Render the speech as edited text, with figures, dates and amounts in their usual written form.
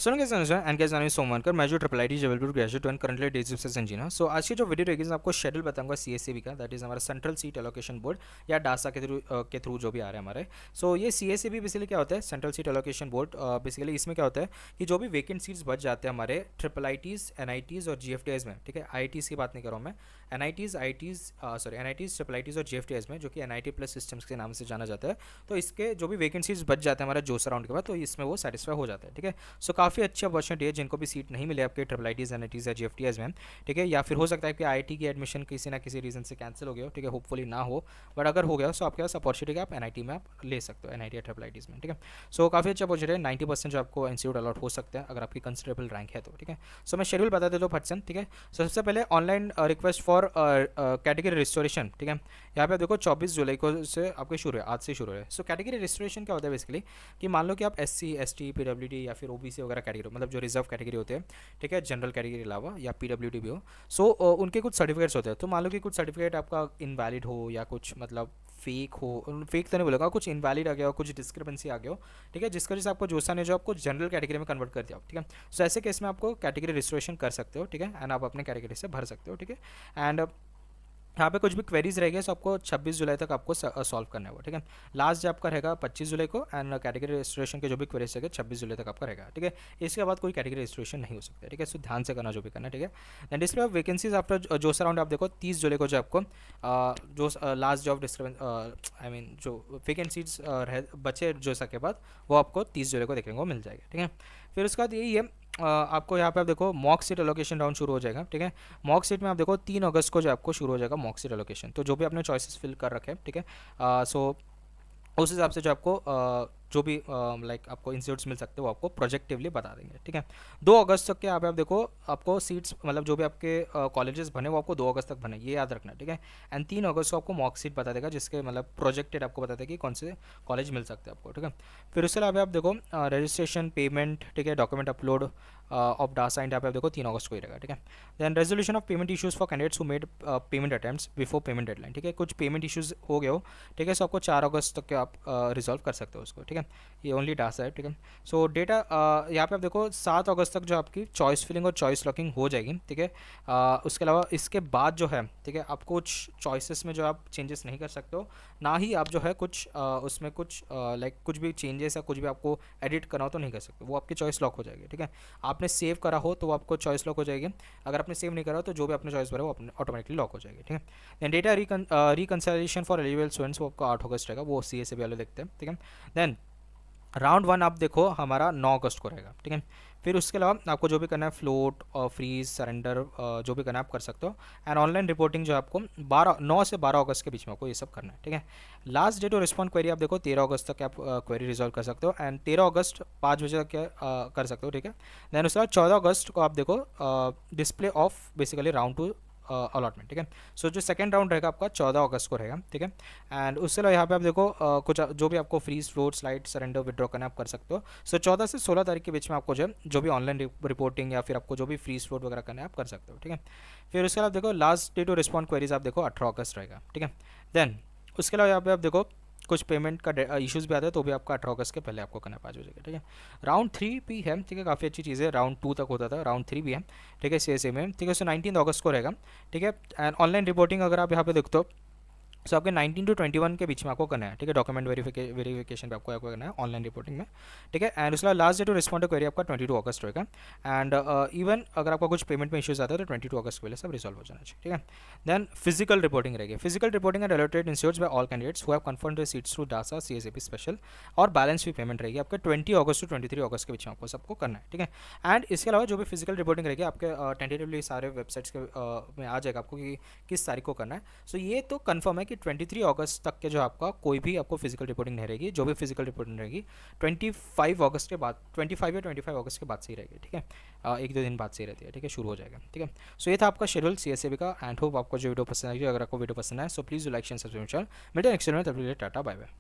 सो कैसे एंड कैसे नाम सोमवार मैं जो triple I Jabalpur graduate and currently डिजिप्स इंजीनियर। सो आज की जो वीडियो रहेगी मैं आपको शेड्यूल बताऊंगा सीएससीबी का, दैट इज हमारा सेंट्रल सीट एलोकेशन बोर्ड या डासा के थ्रू जो भी आ रहा है हमारे। सो ये सीएससीबी बेसिकली क्या होता है, central seat allocation board. Basically इसमें क्या होता है कि जो भी वेकेंट सीट्स बच जाते हैं हमारे ट्रिपल आईटीज़, एनआईटीज़ और जीएफटीआईज में, ठीक है, आईटीज़ की बात नहीं कर रहा हूँ मैं, एनआईटीज़ एनआईटीज़ ट्रिपल आईटीज़ और जीएफटीआईज में, जो कि एनआईटी प्लस सिस्टम्स के नाम से जाना जाता है। तो इसके जो भी वैकेंसीज बच जाते हैं हमारा जोसा राउंड के बाद, तो इसमें वो सेटिस्फाई हो जाता है, ठीक है। सो काफ़ी अच्छी अपॉर्चुनिटी है जिनको भी सीट नहीं मिले आपके ट्रिपल आईटीज़, एनआईटीज़ या जीएफटीएस में, ठीक है, या फिर हो सकता है कि आईटी की एडमिशन किसी ना किसी रीज़न से कैंसिल हो गया हो, ठीक है, होपफुली ना हो, बट अगर हो गया तो आपके पास अपॉर्चुनिटी आप एनआईटी में आप ले सकते हो, एनआईटी या ट्रिपल आईटीज़ में, ठीक है। सो काफ़ी अच्छा अपॉर्चुनिटी है, 90% जो आपको इंस्टीट्यूट अलॉट हो सकते हैं अगर आपकी कंसिडरेबल रैंक है तो, ठीक है। सो मैं शेड्यूल बता देता हूँ फटसन, ठीक है। सो सबसे पहले online request for category restoration, ठीक है। यहाँ पे देखो 24 जुलाई को से आपके शुरू है, आज से शुरू है। सो कैटेगरी रिस्टोरेशन क्या होता है बेसिकली कि मान लो कि आप एससी, एसटी, पीडब्ल्यूडी या फिर ओबीसी वगैरह कैटेगरी, मतलब जो रिजर्व कैटेगरी होते हैं, ठीक है, जनरल कैटेगरी के अलावा, या पीडब्ल्यूडी भी हो। सो उनके कुछ सर्टिफिकेट्स होते हैं। तो मान लो कि कुछ सर्टिफिकेट आपका इनवैलिड हो या कुछ मतलब फेक हो, फेक तो नहीं बोलेगा, कुछ इनवैलिड आ गया हो, कुछ डिस्क्रिपेंसी आ गया हो, ठीक है, जिसकी वजह से आपको जोसा ने जो आपको जनरल कैटेगरी में कन्वर्ट कर दिया हो, ठीक है। सो ऐसे केस में आपको कैटेगरी रिस्टोरेशन कर सकते हो, ठीक है, एंड आप अपने कैटेगरी से भर सकते हो, ठीक है। एंड यहाँ पे कुछ भी क्वेरीज रहेगी तो आपको 26 जुलाई तक आपको सॉल्व करना है वो, ठीक है। लास्ट जो आपका रहेगा 25 जुलाई को, एंड कैटेगरी रजिस्ट्रेशन के जो भी क्वेरीज रहेंगे 26 जुलाई तक आपका रहेगा, ठीक है। इसके बाद कोई कैटेगरी रजिस्ट्रेशन नहीं हो सकता, ठीक है। सो ध्यान से करना जो भी करना है, ठीक है। And display of vacancies after जो राउंड आप देखो 30 जुलाई को जो आपको जो लास्ट जॉब डिस्क्रिपेंस आई मीन जो वैकेंसीज बचे जोसा के बाद, वो आपको 30 जुलाई को देखने को मिल जाएगा, ठीक है। फिर उसके बाद यही है, आपको यहाँ पे आप देखो मॉक सीट एलोकेशन राउंड शुरू हो जाएगा, ठीक है। मॉक सीट में आप देखो 3 अगस्त को जो आपको शुरू हो जाएगा मॉक सीट एलोकेशन। तो जो भी आपने चॉइसेस फिल कर रखे हैं, ठीक है, सो उस हिसाब से जो आपको जो भी लाइक आपको इंस्टीट्यूट्स मिल सकते हैं वो आपको प्रोजेक्टिवली बता देंगे, ठीक है। 2 अगस्त तक के आप देखो आपको सीट्स, मतलब जो भी आपके कॉलेजेस बने वो आपको 2 अगस्त तक बने, ये याद रखना, ठीक है। एंड 3 अगस्त को आपको मॉक सीट बता देगा, जिसके मतलब प्रोजेक्टेड आपको बता देगा कि कौन से कॉलेज मिल सकते हैं आपको, ठीक है। फिर उसके अलावा आप देखो रजिस्ट्रेशन, पेमेंट, ठीक है, document upload of DASA and आप देखो 3 अगस्त को ही रहेगा, ठीक है। Then resolution of payment issues for candidates who made payment attempts before payment deadline, ठीक है। कुछ पेमेंट इशूज़ हो गए हो, ठीक है, सो आपको 4 अगस्त तक के आप रिजॉल्व कर सकते हो उसको, ठीक है। ये ओनली डासा है, ठीक है। सो डेटा यहाँ पे आप देखो 7 अगस्त तक जो आपकी चॉइस फिलिंग और चॉइस लॉकिंग हो जाएगी, ठीक है। उसके अलावा इसके बाद जो है, ठीक है, आप कुछ चॉइसेस में जो आप चेंजेस नहीं कर सकते हो, ना ही आप जो है कुछ उसमें कुछ लाइक कुछ भी चेंजेस या कुछ भी आपको एडिट करना हो तो नहीं कर सकते, वो आपकी चॉइस लॉक हो जाएगी, ठीक है। आपने सेव करा हो तो वो आपको चॉइस लॉक हो जाएगी, अगर आपने सेव नहीं करा हो तो जो भी आपने चॉइस भरा वो अपने ऑटोमेटिकली लॉक हो जाएगी, ठीक है। Then data reconciliation for eligible students वो आपको 8 अगस्त रहेगा, वो सी एस वाले देखते हैं, ठीक है। देन राउंड 1 आप देखो हमारा 9 अगस्त को रहेगा, ठीक है। फिर उसके अलावा आपको जो भी करना है फ्लोट और फ्रीज सरेंडर जो भी करना है आप कर सकते हो। एंड ऑनलाइन रिपोर्टिंग जो आपको 9 से 12 अगस्त के बीच में आपको ये सब करना है, ठीक है। लास्ट डेट और रिस्पॉन्ड क्वेरी आप देखो 13 अगस्त तक आप क्वेरी रिजॉल्व कर सकते हो, एंड 13 अगस्त 5 बजे तक कर सकते हो, ठीक है। देन उसके बाद 14 अगस्त को आप देखो display of basically round 2 allotment, ठीक है। सो जो सेकंड राउंड रहेगा आपका 14 अगस्त को रहेगा, ठीक है। एंड उससे अलावा यहाँ पे आप देखो कुछ जो भी आपको freeze float slide surrender withdraw करना आप कर सकते हो। सो 14 से 16 तारीख के बीच में आपको जो भी ऑनलाइन रिपोर्टिंग या फिर आपको जो भी फ्रीज फ्लोट वगैरह करना है आप कर सकते हो, ठीक है। फिर उसके अलावा देखो last day to respond queries आप देखो 18 अगस्त रहेगा, ठीक है। देन उसके अलावा यहाँ पे आप देखो कुछ पेमेंट का इश्यूज भी आते हैं तो भी आपका 18 अगस्त के पहले आपको करना 5 बजे, ठीक है। राउंड 3 भी है, ठीक है, काफ़ी अच्छी चीज़ है, राउंड 2 तक होता था, राउंड 3 भी है, ठीक है, सी में, ठीक है। सो 19 अगस्त को रहेगा, ठीक है। एंड ऑनलाइन रिपोर्टिंग अगर आप यहाँ पे देखते हो सो आपके 19 to 21 के बीच में आपको करना है, ठीक है। डॉक्यूमेंट वेरिफिकेशन पे आपको करना है ऑनलाइन रिपोर्टिंग में, ठीक है। एंड उसके last day to respond to query आपका 22 अगस्त रहेगा। एंड इवन अगर आपका कुछ पेमेंट में इश्यूज आता है तो 22 अगस्त के पहले सब रिजॉल्व हो जाना चाहिए, ठीक है। देन फिजिकल रिपोर्टिंग रहेगी, physical reporting and allotted institutes by all candidates who have confirmed their seats through DASA CSAB special, और बैलेंस फी पेमेंट रहेगी आपके 20 अगस्त टू 23 अगस्त के बीच में आपको सबको करना है, ठीक है। एंड इसके अलावा जो भी फिजिकल रिपोर्टिंग रहेगी आपके टेंटेटिवली सारे वेबसाइट्स के में आ जाएगा आपको कि किस तारीख को करना है। सो ये तो कन्फर्म है कि 23 अगस्त तक के जो आपका कोई भी आपको फिजिकल रिपोर्टिंग नहीं रहेगी, जो भी फिजिकल रिपोर्टिंग रहेगी 25 अगस्त के बाद, 25 या 25 अगस्त के बाद से ही रहेगी, ठीक है। 1-2 दिन बाद से ही रहती है, ठीक है, शुरू हो जाएगा, ठीक है। सो ये था आपका शेड्यूल सीएसएबी का, एंड होप आपको जो वीडियो पसंद आई, अगर आपको वीडियो पसंद है so please like share subscribe, मिलते हैं नेक्स्ट वीडियो में, तब तक के लिए टाटा बाय बाय।